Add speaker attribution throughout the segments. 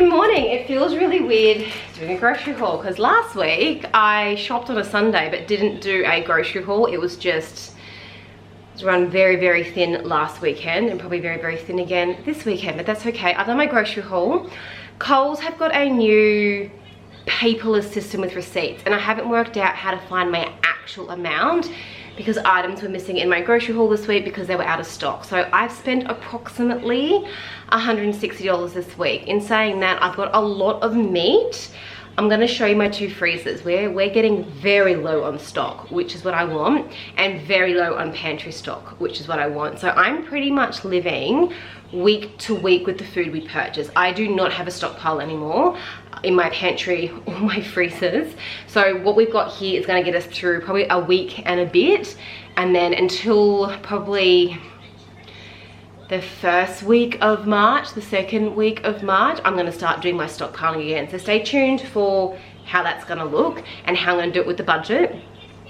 Speaker 1: Good morning. It feels really weird doing a grocery haul because last week I shopped on a Sunday but didn't do a grocery haul. It was run very, very thin last weekend and probably very, very thin again this weekend, but that's okay. I've done my grocery haul. Coles have got a new paperless system with receipts and I haven't worked out how to find my actual amount because items were missing in my grocery haul this week because they were out of stock. So I've spent approximately $160 this week. In saying that, I've got a lot of meat. I'm going to show you my two freezers where we're getting very low on stock, which is what I want, and very low on pantry stock, which is what I want. So I'm pretty much living week to week with the food we purchase. I do not have a stockpile anymore in my pantry or my freezers. So what we've got here is going to get us through probably a week and a bit, and then until probably the first week of March, the second week of March, I'm going to start doing my stockpiling again. So stay tuned for how that's going to look and how I'm going to do it with the budget.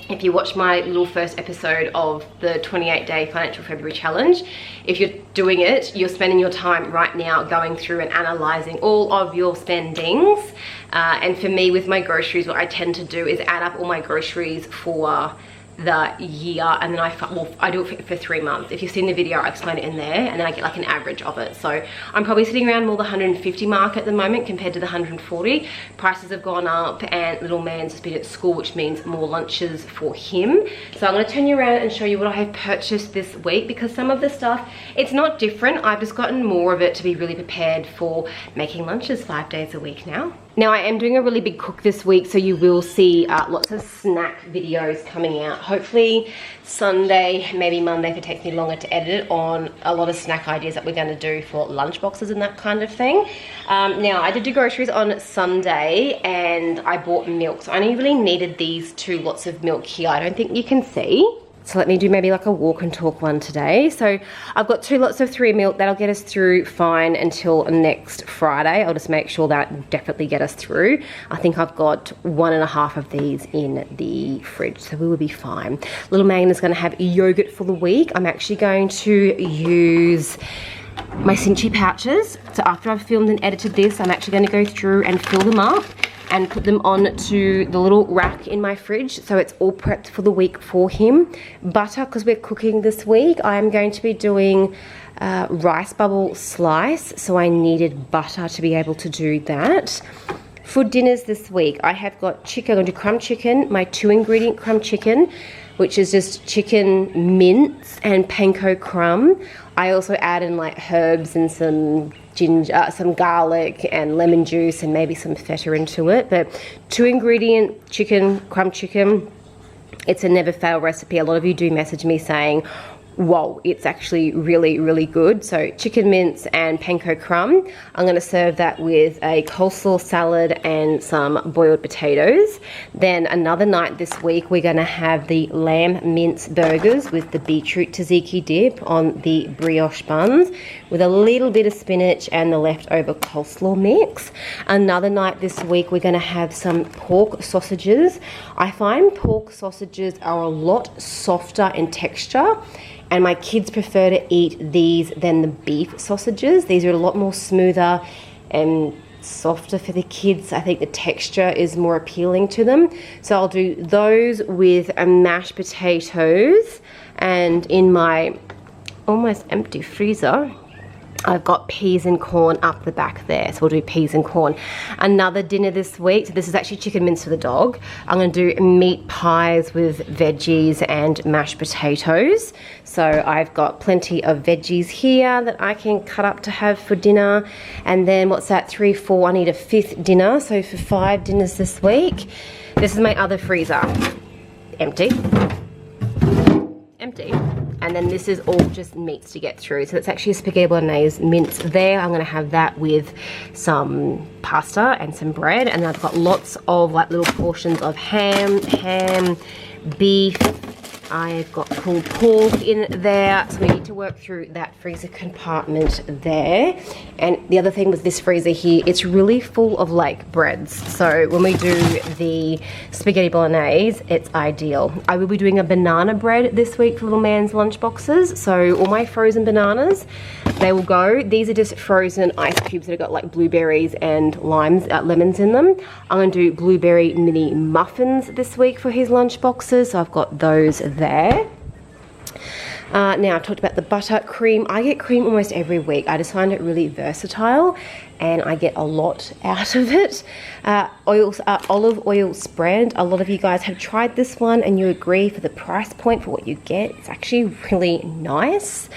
Speaker 1: If you watch my little first episode of the 28-day financial February challenge, if you're doing it, you're spending your time right now going through and analyzing all of your spendings. And for me, with my groceries, what I tend to do is add up all my groceries for the year, and then I do it for 3 months. If you've seen the video, I explain it in there, and then I get like an average of it. So I'm probably sitting around more the 150 mark at the moment compared to the 140. Prices have gone up and little man's just been at school, which means more lunches for him. So I'm going to turn you around and show you what I have purchased this week, because some of the stuff, it's not different. I've just gotten more of it to be really prepared for making lunches 5 days a week now. Now, I am doing a really big cook this week, so you will see lots of snack videos coming out. Hopefully Sunday, maybe Monday if it takes me longer to edit it, on a lot of snack ideas that we're going to do for lunchboxes and that kind of thing. Now, I did do groceries on Sunday and I bought milk. So I only really needed these 2 lots of milk here. I don't think you can see. So let me do maybe like a walk and talk one today. So I've got 2 lots of 3 milk. That'll get us through fine until next Friday. I'll just make sure that definitely get us through. I think I've got 1.5 of these in the fridge, so we will be fine. Little Megan is going to have yogurt for the week. I'm actually going to use my Cinchi pouches. So after I've filmed and edited this, I'm actually going to go through and fill them up and put them onto the little rack in my fridge, so it's all prepped for the week for him. Butter, because we're cooking this week, I am going to be doing rice bubble slice, so I needed butter to be able to do that. For dinners this week, I have got chicken. I'm going to do crumb chicken, my 2-ingredient crumb chicken, which is just chicken mince and panko crumb. I also add in like herbs and some ginger, some garlic and lemon juice and maybe some feta into it. But 2-ingredient chicken, crumb chicken. It's a never fail recipe. A lot of you do message me saying, whoa, it's actually really, really good. So chicken mince and panko crumb. I'm going to serve that with a coleslaw salad and some boiled potatoes. Then another night this week, we're going to have the lamb mince burgers with the beetroot tzatziki dip on the brioche buns with a little bit of spinach and the leftover coleslaw mix. Another night this week, we're going to have some pork sausages. I find pork sausages are a lot softer in texture, and my kids prefer to eat these than the beef sausages. These are a lot more smoother and softer for the kids. I think the texture is more appealing to them. So I'll do those with mashed potatoes, and in my almost empty freezer, I've got peas and corn up the back there, so we'll do peas and corn. Another dinner this week, so this is actually chicken mince for the dog. I'm going to do meat pies with veggies and mashed potatoes. So I've got plenty of veggies here that I can cut up to have for dinner. And then what's that, 3, 4, I need a 5th dinner, so for 5 dinners this week. This is my other freezer. Empty. Empty. And then this is all just meats to get through. So it's actually a spaghetti bolognese mince there. I'm gonna have that with some pasta and some bread. And then I've got lots of like little portions of ham, beef. I've got pulled pork in there, so we need to work through that freezer compartment there. And the other thing with this freezer here, it's really full of like breads. So when we do the spaghetti bolognese, it's ideal. I will be doing a banana bread this week for little man's lunch boxes. So all my frozen bananas, they will go. These are just frozen ice cubes that have got like blueberries and limes, lemons in them. I'm going to do blueberry mini muffins this week for his lunch boxes, so I've got those there. Now I've talked about the butter cream. I get cream almost every week. I just find it really versatile and I get a lot out of it. Olive oil spread. A lot of you guys have tried this one and you agree for the price point for what you get. It's actually really nice.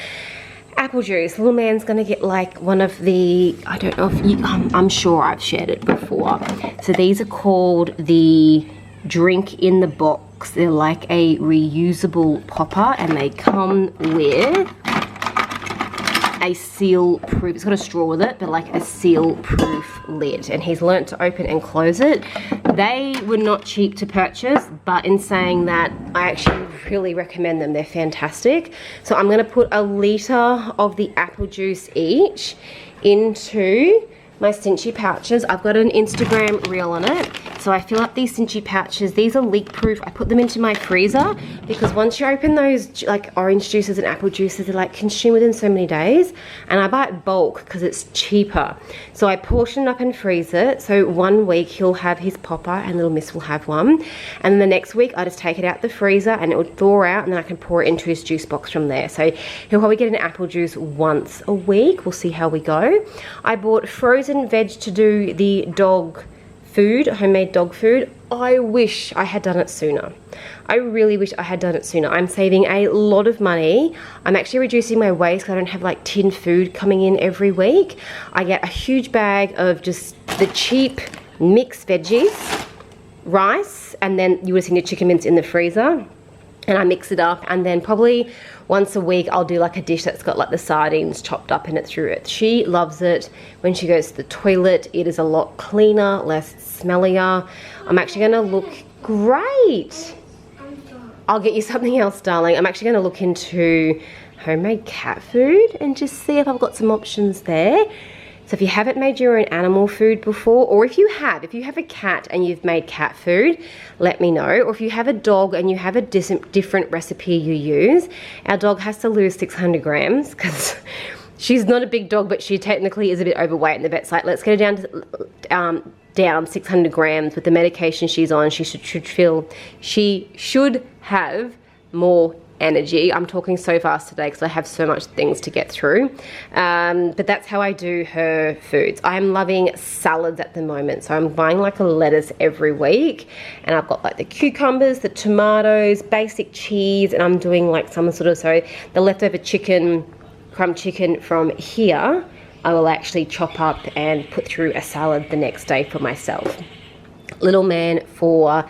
Speaker 1: Apple juice. Little man's gonna get like one of the, I don't know if you, I'm sure I've shared it before. So these are called the drink in the box. They're like a reusable popper and they come with a seal proof, it's got a straw with it, but like a seal proof lid, and he's learnt to open and close it. They were not cheap to purchase, but in saying that, I actually really recommend them. They're fantastic. So I'm gonna put a litre of the apple juice each into my cinchy pouches. I've got an Instagram reel on it. So I fill up these cinchy pouches. These are leak proof. I put them into my freezer because once you open those like orange juices and apple juices, they're like consumed within so many days. And I buy it bulk because it's cheaper. So I portion it up and freeze it. So 1 week he'll have his popper and little miss will have one. And then the next week I just take it out the freezer and it will thaw out and then I can pour it into his juice box from there. So he'll probably get an apple juice once a week. We'll see how we go. I bought frozen veg to do the dog food, homemade dog food. I wish I had done it sooner. I really wish I had done it sooner. I'm saving a lot of money. I'm actually reducing my waste because I don't have like tin food coming in every week. I get a huge bag of just the cheap mixed veggies, rice, and then you would have seen your chicken mince in the freezer. And I mix it up, and then probably once a week I'll do like a dish that's got like the sardines chopped up in it through it. She loves it. When she goes to the toilet, it is a lot cleaner, less smellier. I'm actually gonna look great. I'll get you something else, darling. I'm actually gonna look into homemade cat food and just see if I've got some options there. So if you haven't made your own animal food before, or if you have a cat and you've made cat food, let me know. Or if you have a dog and you have a different recipe you use, our dog has to lose 600 grams because she's not a big dog, but she technically is a bit overweight. And the vet's like, let's get her down 600 grams with the medication she's on. She should have more energy. I'm talking so fast today because I have so much things to get through, but that's how I do her foods. I'm loving salads at the moment, so I'm buying like a lettuce every week, and I've got like the cucumbers, the tomatoes, basic cheese, and I'm doing like some sort of, so the leftover chicken, crumb chicken from here, I will actually chop up and put through a salad the next day for myself. Little man for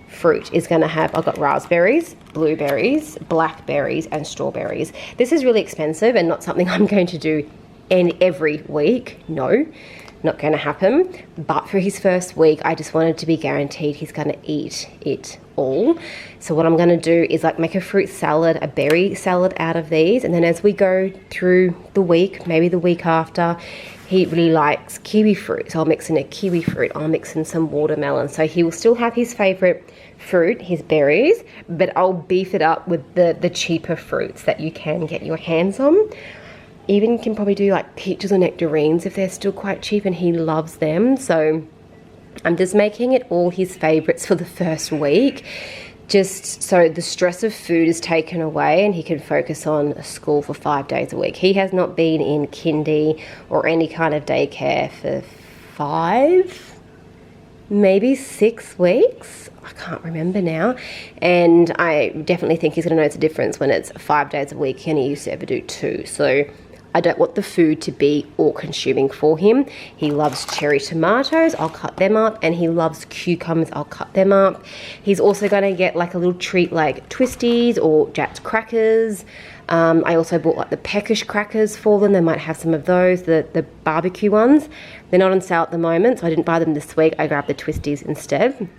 Speaker 1: fruit is going to have, I've got raspberries, blueberries, blackberries, and strawberries. This is really expensive and not something I'm going to do every week. No, not going to happen. But for his first week, I just wanted to be guaranteed he's going to eat it all. So what I'm going to do is like make a fruit salad, a berry salad out of these. And then as we go through the week, maybe the week after, he really likes kiwi fruit. So I'll mix in a kiwi fruit. I'll mix in some watermelon. So he will still have his favorite fruit, his berries, but I'll beef it up with the cheaper fruits that you can get your hands on. Even can probably do like peaches or nectarines if they're still quite cheap, and he loves them. So I'm just making it all his favorites for the first week, just so the stress of food is taken away and he can focus on school for 5 days a week. He has not been in kindy or any kind of daycare for 5, maybe 6 weeks. I can't remember now. And I definitely think he's going to notice a difference when it's 5 days a week and he used to ever do 2. So I don't want the food to be all-consuming for him. He loves cherry tomatoes. I'll cut them up. And he loves cucumbers. I'll cut them up. He's also going to get like a little treat like Twisties or Jatz crackers. I also bought like the peckish crackers for them. They might have some of those, the barbecue ones. They're not on sale at the moment, so I didn't buy them this week. I grabbed the Twisties instead.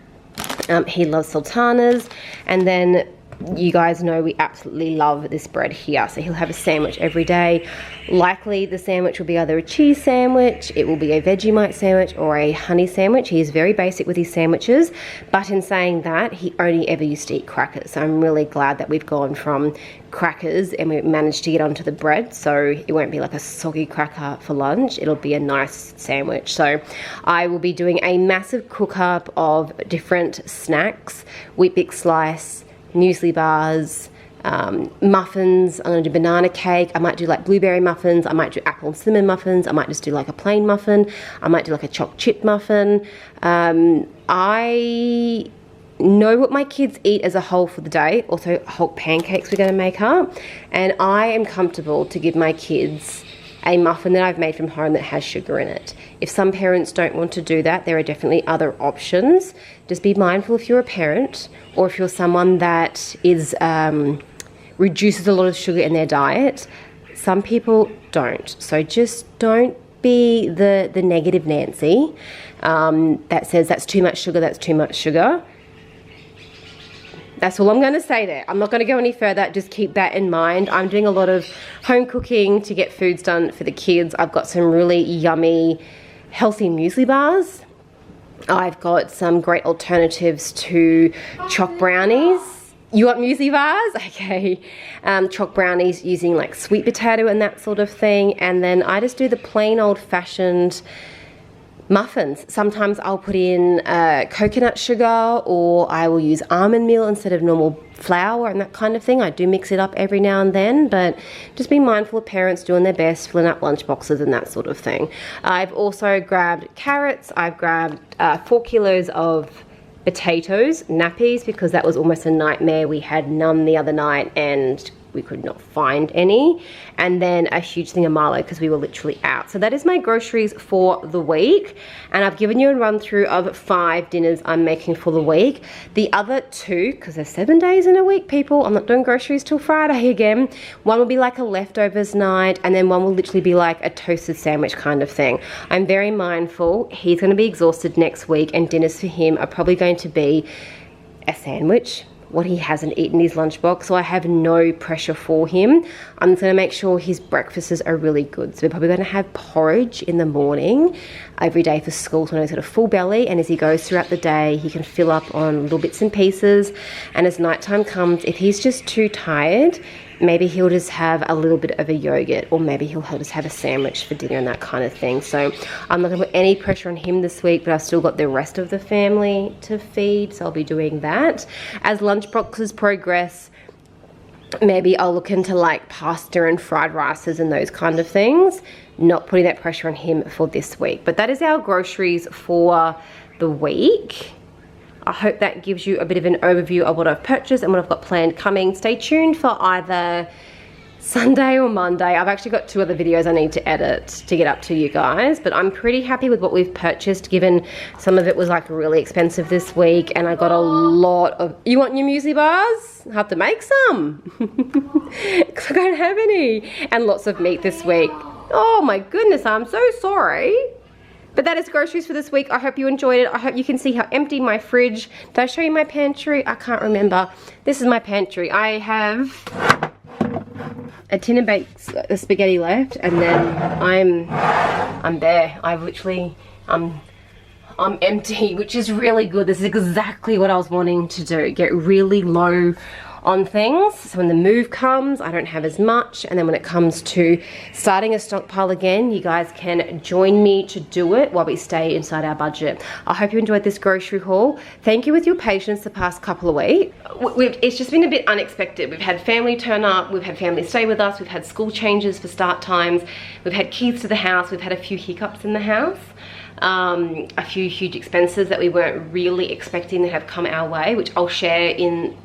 Speaker 1: He loves sultanas. And then you guys know we absolutely love this bread here. So he'll have a sandwich every day. Likely the sandwich will be either a cheese sandwich, it will be a Vegemite sandwich, or a honey sandwich. He is very basic with his sandwiches, but in saying that, he only ever used to eat crackers. So I'm really glad that we've gone from crackers and we managed to get onto the bread, so it won't be like a soggy cracker for lunch. It'll be a nice sandwich. So I will be doing a massive cook up of different snacks: Wheat Bix slice, muesli bars, muffins. I'm gonna do banana cake. I might do like blueberry muffins. I might do apple and cinnamon muffins. I might just do like a plain muffin. I might do like a choc chip muffin. I know what my kids eat as a whole for the day. Also whole pancakes we're gonna make up. And I am comfortable to give my kids a muffin that I've made from home that has sugar in it. If some parents don't want to do that, there are definitely other options. Just be mindful if you're a parent, or if you're someone that is reduces a lot of sugar in their diet. Some people don't. So just don't be the negative Nancy that says that's too much sugar, that's too much sugar. That's all I'm going to say there. I'm not going to go any further. Just keep that in mind. I'm doing a lot of home cooking to get foods done for the kids. I've got some really yummy, healthy muesli bars. I've got some great alternatives to choc brownies. You want muesli bars? Okay. Choc brownies using like sweet potato and that sort of thing. And then I just do the plain old-fashioned muffins. Sometimes I'll put in coconut sugar, or I will use almond meal instead of normal flour and that kind of thing. I do mix it up every now and then, but just be mindful of parents doing their best, filling up lunch boxes and that sort of thing. I've also grabbed carrots. I've grabbed 4 kilos of potatoes, nappies, because that was almost a nightmare. We had none the other night and we could not find any. And then a huge thing of Milo because we were literally out. So that is my groceries for the week. And I've given you a run through of 5 dinners I'm making for the week. The other 2, because there's 7 days in a week, people, I'm not doing groceries till Friday again. One will be like a leftovers night, and then one will literally be like a toasted sandwich kind of thing. I'm very mindful. He's going to be exhausted next week, and dinners for him are probably going to be a sandwich, what he hasn't eaten his lunchbox, so I have no pressure for him. I'm just going to make sure his breakfasts are really good. So we're probably going to have porridge in the morning every day for school, so he's got a full belly, and as he goes throughout the day he can fill up on little bits and pieces. And as nighttime comes, if he's just too tired, maybe he'll just have a little bit of a yogurt, or maybe he'll just have a sandwich for dinner and that kind of thing. So I'm not going to put any pressure on him this week, but I've still got the rest of the family to feed, so I'll be doing that. As lunchboxes progress, maybe I'll look into like pasta and fried rices and those kind of things, not putting that pressure on him for this week. But that is our groceries for the week. I hope that gives you a bit of an overview of what I've purchased and what I've got planned coming. Stay tuned for either Sunday or Monday. I've actually got 2 other videos I need to edit to get up to you guys, but I'm pretty happy with what we've purchased, given some of it was like really expensive this week, and I got a lot of... You want your muesli bars? I have to make some because I don't have any. And lots of meat this week. Oh my goodness, I'm so sorry. But that is groceries for this week. I hope you enjoyed it. I hope you can see how empty my fridge. Did I show you my pantry? I can't remember. This is my pantry. I have a tin of baked spaghetti left, and then I'm there. I've literally, I'm empty, which is really good. This is exactly what I was wanting to do. Get really low on things, so when the move comes I don't have as much, and then when it comes to starting a stockpile again, you guys can join me to do it while we stay inside our budget. I hope you enjoyed this grocery haul. Thank you with your patience the past couple of weeks. It's just been a bit unexpected. We've had family turn up, we've had family stay with us, we've had school changes for start times, we've had keys to the house, we've had a few hiccups in the house. A few huge expenses that we weren't really expecting that have come our way, which I'll share in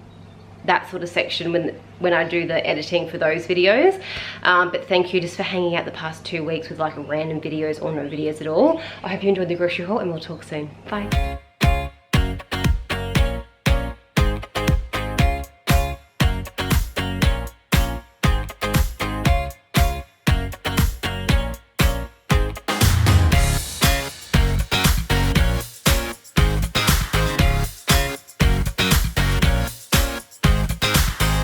Speaker 1: that sort of section when I do the editing for those videos. But thank you just for hanging out the past 2 weeks with like random videos or no videos at all. I hope you enjoyed the grocery haul, and we'll talk soon. Bye.